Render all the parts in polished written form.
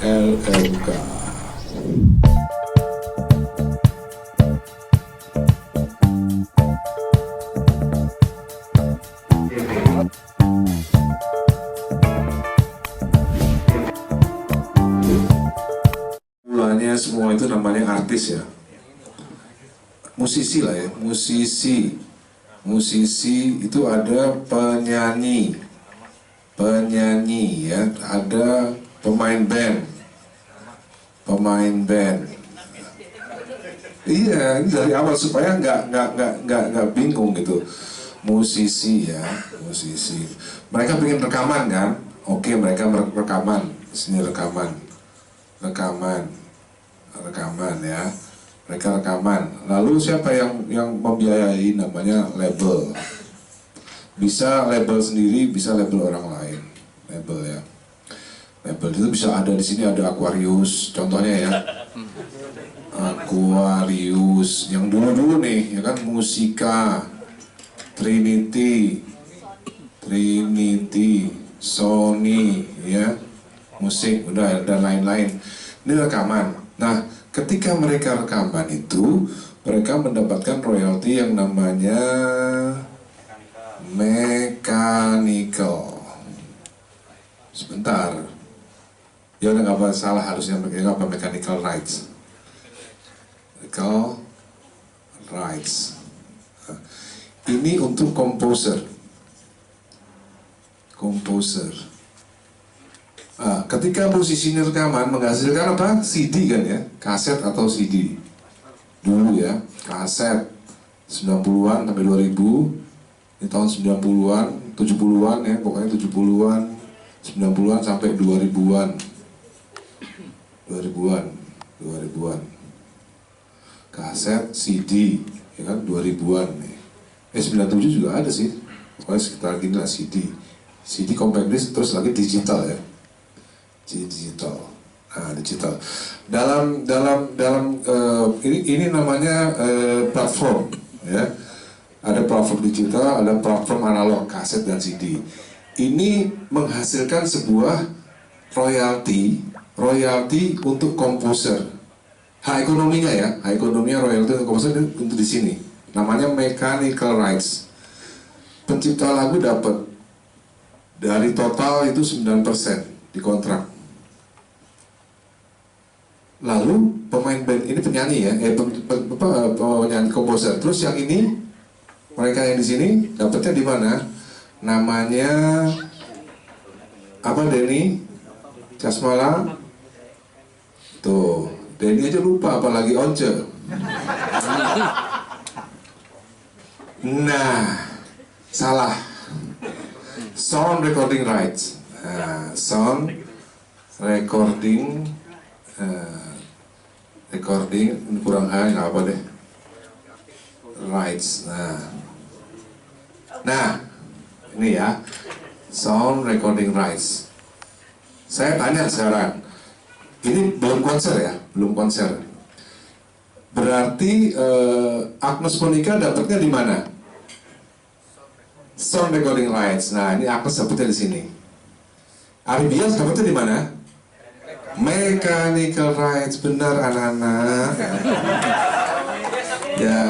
LMK. Mulanya semua itu namanya artis ya, musisi lah ya, musisi itu ada penyanyi ya, ada pemain band. Iya, ini dari awal supaya nggak bingung gitu. Musisi ya, musisi. Mereka pengen rekaman kan? Oke, mereka rekaman. Sini rekaman ya. Mereka rekaman. Lalu siapa yang membiayai? Namanya label. Bisa label sendiri, bisa label orang lain. Label ya. Label itu bisa ada di sini, ada Aquarius, contohnya ya. Aquarius yang dulu nih ya kan, Musika, Trinity, Sony ya, musik udah, dan lain-lain. Ini rekaman. Nah, ketika mereka rekaman itu, mereka mendapatkan royalti yang namanya mechanical. Sebentar, ya udah nggak salah, harusnya apa, mechanical rights. Mechanical rights. Ini untuk komposer. Ketika musisi ini rekaman menghasilkan apa? CD kan ya, kaset atau CD. Dulu ya, kaset 90-an sampai 2000. Ini tahun 90-an, 70-an ya, pokoknya 70-an, 90-an sampai 2000-an. 2000-an. Kaset, CD, ya kan, 2000-an nih. 97 juga ada sih, pokoknya sekitar gini lah CD. CD compact disc, terus lagi digital ya. Digital. Nah, digital. Ini namanya platform ya. Ada platform digital, ada platform analog, kaset dan CD. Ini menghasilkan sebuah royalti untuk komposer. Hak ekonominya ya, hak ekonominya royalti untuk komposer untuk di sini. Namanya mechanical rights. Pencipta lagu dapat dari total itu 9% di kontrak. Lalu pemain band ini penyanyi ya, penyanyi komposer. Terus yang ini, mereka yang di sini dapatnya di mana? Namanya apa, Denny Casmala? Tuh, Denny aja lupa, apalagi Once. Nah, salah. Sound recording rights. Nah, sound recording kurang nggak apa deh. Rights. Nah, ini ya, sound recording rights. Saya tanya sekarang, ini belum konser ya, belum konser. Berarti Agnes Monica dapatnya di mana? Sound recording rights. Nah, ini Agnes dapatnya di sini. Ari Bias dapatnya di mana? Mechanical rights, benar anak-anak. Ya,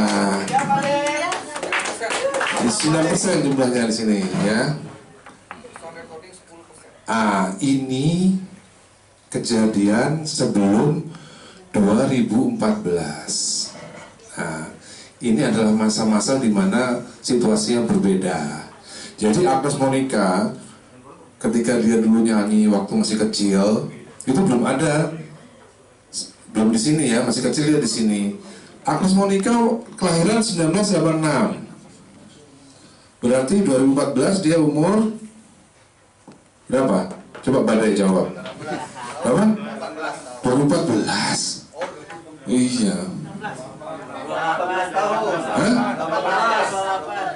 di 9% jumlahnya di sini ya. Ini kejadian sebelum 2014. Ini adalah masa-masa di mana situasi yang berbeda. Jadi Agnes Monica ketika dia dulu nyanyi waktu masih kecil, itu belum ada, belum di sini ya, masih kecil dia di sini. Agnes Monica kelahiran 1986. Berarti 2014 dia umur berapa? Coba Badai jawab. Berapa? 2014. Iya.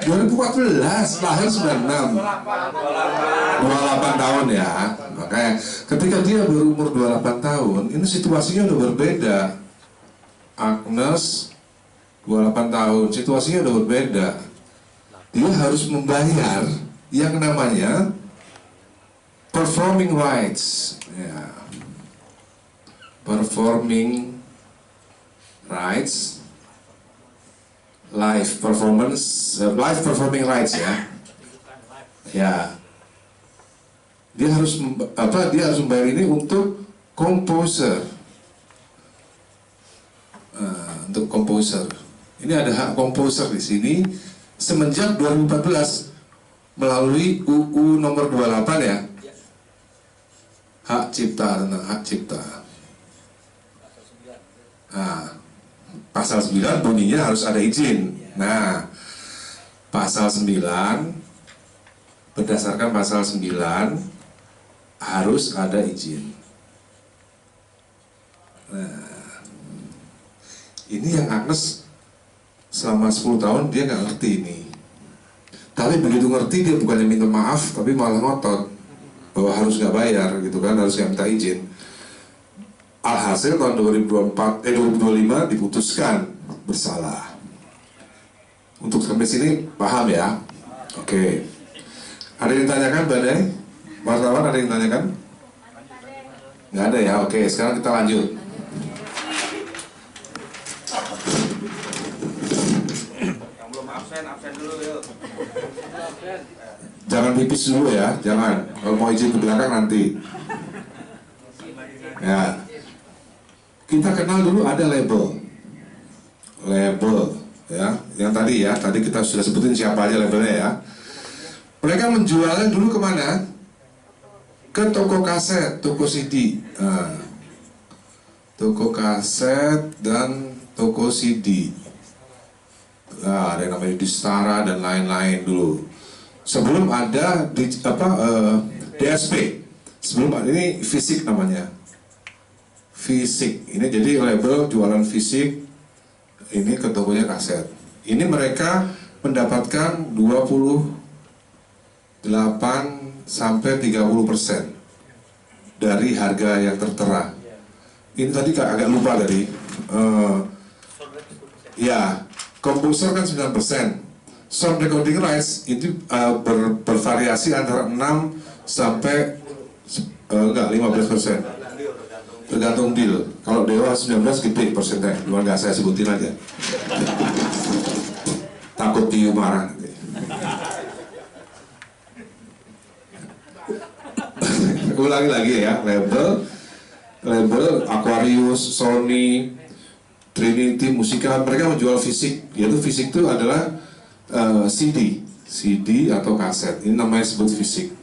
2014, lahir 96. 28 tahun ya. Makanya ketika dia berumur 28 tahun, ini situasinya udah berbeda. Agnes 28 tahun, situasinya udah berbeda. Dia harus membayar yang namanya performing rights ya. performing rights, live performing rights ya. Ya. Dia harus membayar ini untuk komposer. Untuk komposer. Ini ada hak komposer di sini semenjak 2014 melalui UU nomor 28 ya. Hak cipta, tentang hak cipta. Nah, pasal 9 bunyinya harus ada izin. Nah, pasal 9 berdasarkan pasal 9 harus ada izin. Nah, ini yang Agnes selama 10 tahun dia nggak ngerti ini. Tapi begitu ngerti dia bukannya minta maaf, tapi malah ngotot bahwa harus nggak bayar gitu kan, harus nggak minta izin. Alhasil tahun 2025 diputuskan bersalah. Untuk sampai sini paham ya? Oke. Ada yang ditanyakan, Badai? Wartawan ada yang ditanyakan? Nggak ada ya? Oke, sekarang kita lanjut. Yang belum absen dulu yuk. Jangan pipis dulu ya, jangan. Kalau mau izin ke belakang nanti. Ya. Kita kenal dulu ada label, ya. Yang tadi kita sudah sebutin siapa aja labelnya ya. Mereka menjualnya dulu kemana? Ke toko kaset, toko CD. Nah, toko kaset dan toko CD. Nah, ada yang namanya Distara dan lain-lain dulu. Sebelum ada DSP. Sebelum ada ini fisik namanya. Fisik. Ini jadi label jualan fisik. Ini ke tokonya kaset. Ini mereka mendapatkan 28 sampai 30% dari harga yang tertera. Ini tadi agak lupa dari ya, komposer kan 9%. Sound recording rights itu bervariasi antara 6 sampai 15%. Tergantung deal. Kalau Dewa 19 gede persennya, cuma nggak saya sebutin aja. Takut Tiu marah nanti. Ulangi lagi ya, label Aquarius, Sony, Trinity, Musika, mereka menjual fisik. Yaitu fisik itu adalah CD atau kaset. Ini namanya sebut fisik.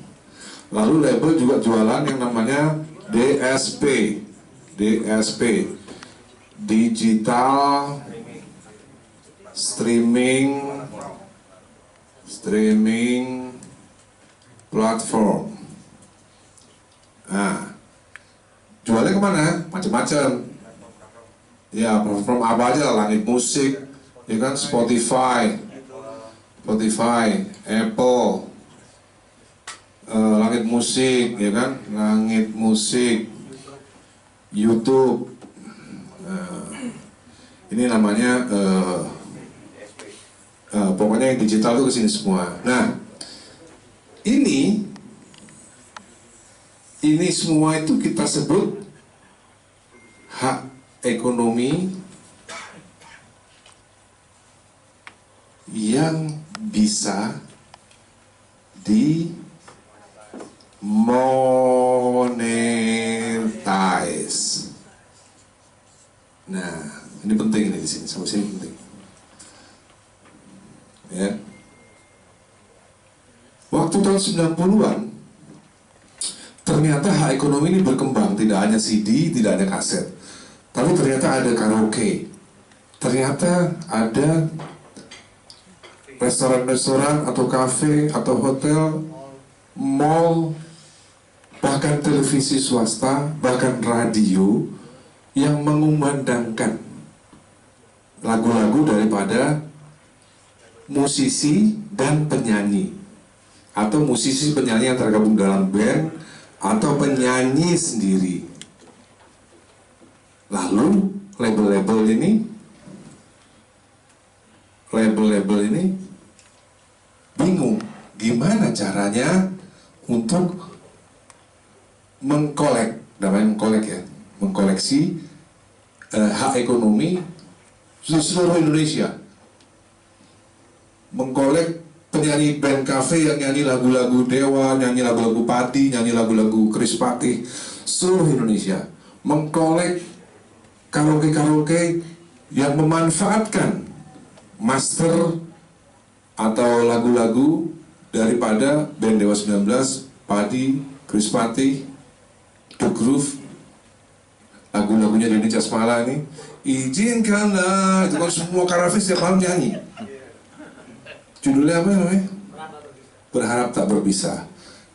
Lalu label juga jualan yang namanya DSP, digital streaming platform. Nah, jualnya kemana? Macam-macam. Ya, platform apa aja? Langit Musik, ya kan? Spotify, Apple, Langit Musik, ya kan? Langit Musik, YouTube. Ini namanya pokoknya yang digital itu kesini semua. Nah, ini semua itu kita sebut hak ekonomi yang bisa dimonetize. Nah, ini penting ini di sini, sampai sini penting. Ya. Waktu tahun 90-an ternyata hak ekonomi ini berkembang, tidak hanya CD, tidak hanya kaset. Tapi ternyata ada karaoke. Ternyata ada restoran-restoran atau kafe atau hotel, mall, bahkan televisi swasta, bahkan radio yang mengumandangkan lagu-lagu daripada musisi dan penyanyi, atau musisi penyanyi yang tergabung dalam band atau penyanyi sendiri. Lalu label-label ini bingung gimana caranya untuk mengkolek, namanya mengkolek ya, mengkoleksi hak ekonomi seluruh Indonesia, mengkolek penyanyi band cafe yang nyanyi lagu-lagu Dewa, nyanyi lagu-lagu Padi, nyanyi lagu-lagu Chris Patih, seluruh Indonesia, mengkolek karaoke-karaoke yang memanfaatkan master atau lagu-lagu daripada band Dewa 19, Padi, Chris Patih, The Groove, lagu-lagunya Denny Casmala ini, izinkanlah, itu kan semua karaoke setiap malam nyanyi. Judulnya apa namanya? Berharap tak berpisah.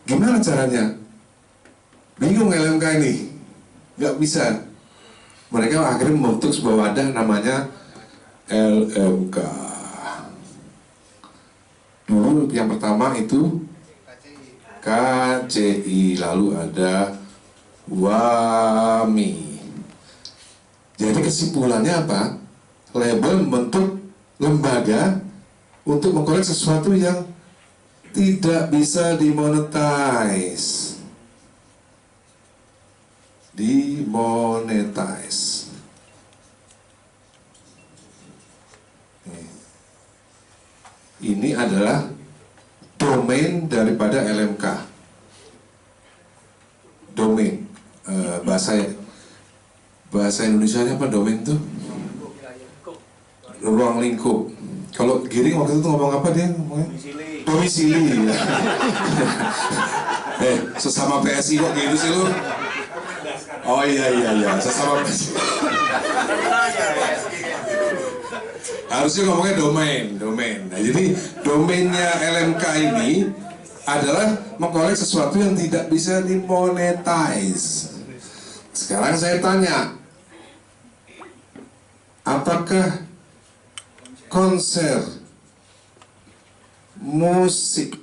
Gimana caranya? Bingung LMK ini, nggak bisa. Mereka akhirnya membentuk sebuah wadah namanya LMK. Dulu yang pertama itu KCI, lalu ada WAMI. Jadi kesimpulannya apa? Label membentuk lembaga untuk mengkolek sesuatu yang tidak bisa dimonetize. Dimonetize. Ini adalah domain daripada LMK. Domain, bahasa Indonesianya apa domain itu? Ruang lingkup. Kalau Giring waktu itu ngomong apa dia? Domisili. Sesama PSI kok gitu sih lu? Oh iya, sesama PSI. Harusnya ngomongnya domain. Nah, jadi domainnya LMK ini adalah mengkolek sesuatu yang tidak bisa dimonetize. Sekarang saya tanya, apakah konser musik,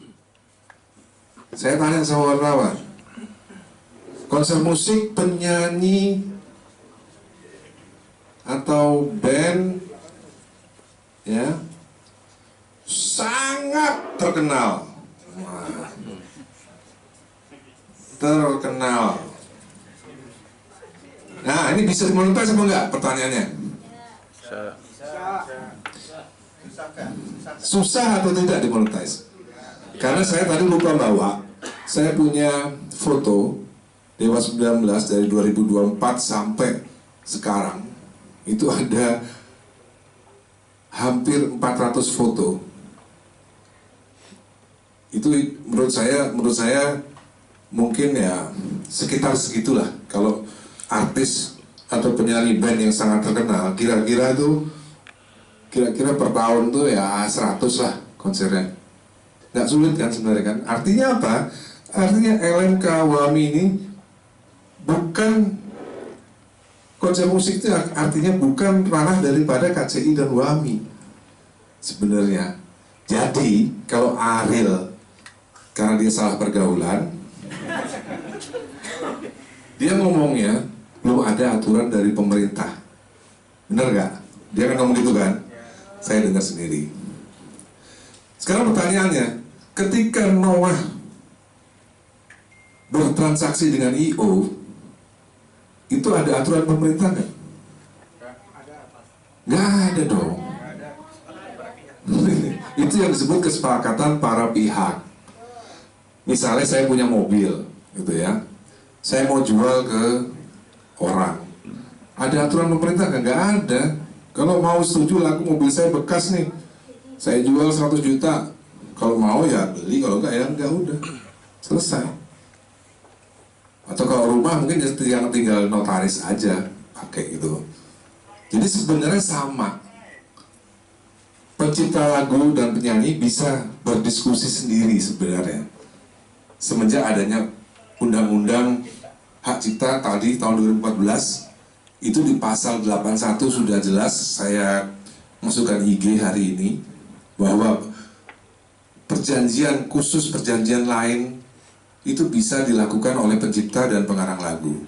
saya tanya sama wartawan, konser musik penyanyi atau band ya sangat terkenal, nah ini bisa dimonetize apa enggak, pertanyaannya? Susah atau tidak dimonetize? Karena saya tadi lupa bawa, saya punya foto Dewa 19 dari 2024 sampai sekarang. Itu ada hampir 400 foto. Itu menurut saya mungkin ya sekitar segitulah. Kalau artis atau penyanyi band yang sangat terkenal, kira-kira per tahun tuh ya 100 lah konsernya. Nggak sulit kan sebenarnya kan. Artinya apa? Artinya LMK WAMI ini bukan, konser musik itu artinya bukan ranah daripada KCI dan WAMI sebenarnya. Jadi kalau Ariel, karena dia salah pergaulan, dia ngomongnya belum ada aturan dari pemerintah. Bener nggak? Dia kan ngomong gitu kan? Saya dengar sendiri. Sekarang pertanyaannya, ketika Noah bertransaksi dengan IO, itu ada aturan pemerintah nggak? Nggak ada dong. Itu yang disebut kesepakatan para pihak. Misalnya saya punya mobil, gitu ya, saya mau jual ke orang, ada aturan pemerintah nggak? Nggak ada. Kalau mau setuju laku mobil saya bekas nih, saya jual 100 juta, kalau mau ya beli, kalau enggak ya enggak, udah selesai. Atau kalau rumah mungkin tinggal notaris aja pakai gitu. Jadi sebenarnya sama. Pencipta lagu dan penyanyi bisa berdiskusi sendiri sebenarnya. Semenjak adanya Undang-Undang Hak Cipta tadi tahun 2014, itu di pasal 81 sudah jelas, saya masukkan IG hari ini, bahwa perjanjian khusus, perjanjian lain itu bisa dilakukan oleh pencipta dan pengarang lagu.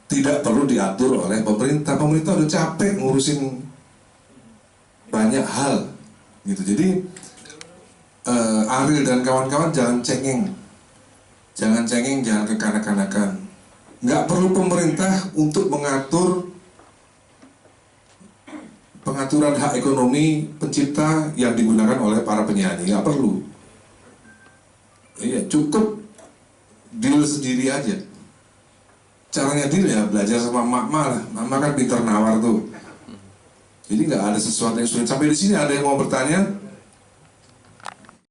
Tidak perlu diatur oleh pemerintah. Pemerintah udah capek ngurusin banyak hal gitu. Jadi Ariel dan kawan-kawan jangan cengeng, jangan kekanak-kanakan. Nggak perlu pemerintah untuk mengatur pengaturan hak ekonomi pencipta yang digunakan oleh para penyanyi, nggak perlu. Iya, cukup deal sendiri aja. Caranya deal ya belajar sama Mak lah. Mama kan pintar nawar tuh. Jadi nggak ada sesuatu yang sulit. Sampai di sini ada yang mau bertanya?